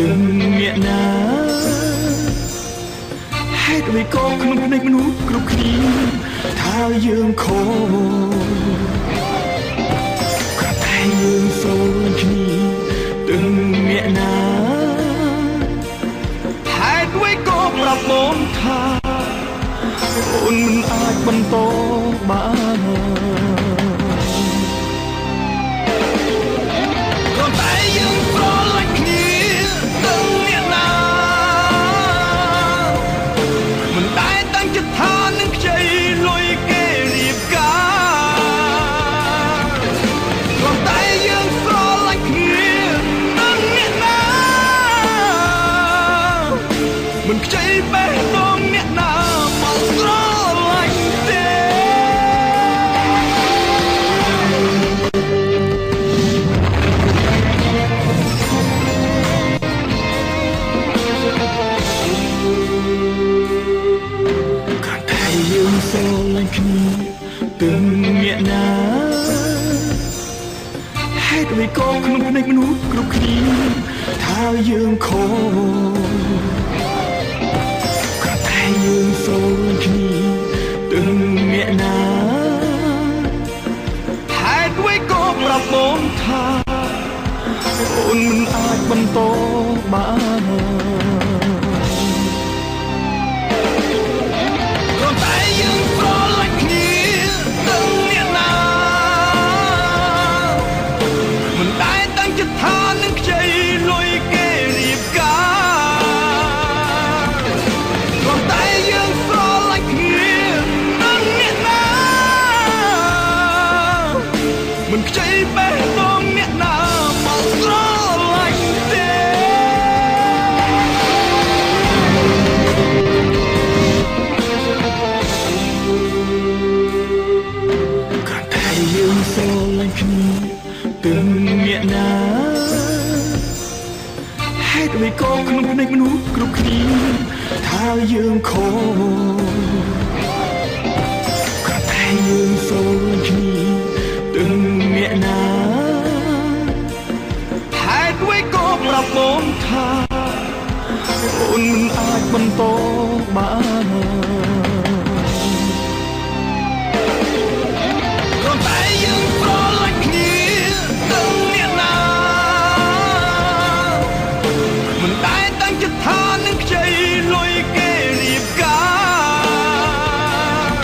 từng nghĩaណាហេតុអ្វីក៏ក្នុងភ្នែកមនុស្សគ្រប់គ្នាថាយើងខុសក៏តែយើងសូមគ្នាtừng nghĩaណាហេតុអ្វីក៏ប្រាប់បងថាអូនមិនអាចបន្តបានtừng nghĩaណាហេតុអ្វីក៏ក្នុងភ្នែកមនុស្សគ្រប់គ្នាថាយើងខុសក៏តែយើងសូមគ្នាtừng nghĩaណាហេតុអ្វីក៏ប្រាប់បងថាអូនមិនអាចបន្តបានមិនខ្ចីបេះដូងអ្នកណាមកស្រឡាញ់ទេក៏តែយើងស្រឡាញ់គ្នាtừng nghĩaណាហេតុអ្វីក៏ក្នុងភ្នែកមនុស្សគ្រប់គ្នាថាយើងខុសក៏តែយើងសូមគ្នាtừng nghĩaណាហេតុអ្វីក៏ប្រាប់បងថាអូនមិនអាចបន្តបានក៏តែយើងស្រឡាញ់គ្នាtừng nghĩaណាមិនដែលតាំងចិត្តថានឹងខ្ចីលុយគេរៀបការ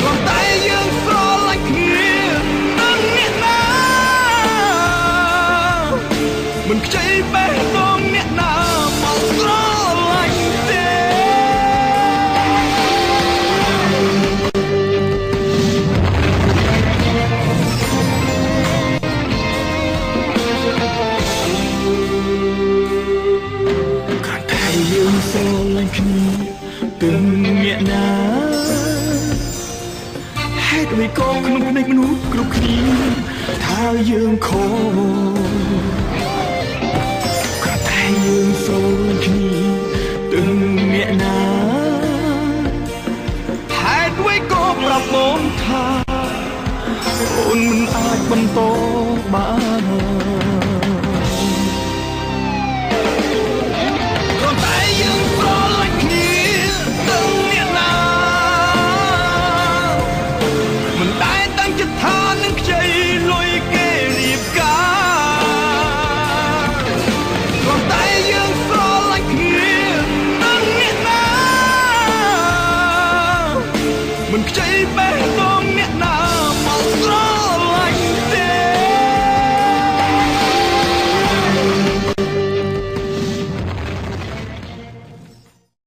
ក៏តែយើងស្រឡាញ់គ្នាមិនខ្ចីបេះដូងអ្នកណាមកស្រឡាញ់ទេក៏តែយើងស្រឡាញ់គ្នាtừng nghĩaណាហេតុអ្វីក៏ក្នុងភ្នែកមនុស្សគ្រប់គ្នាថាយើងខុសយើងសូមគ្នាtừng nghĩaណា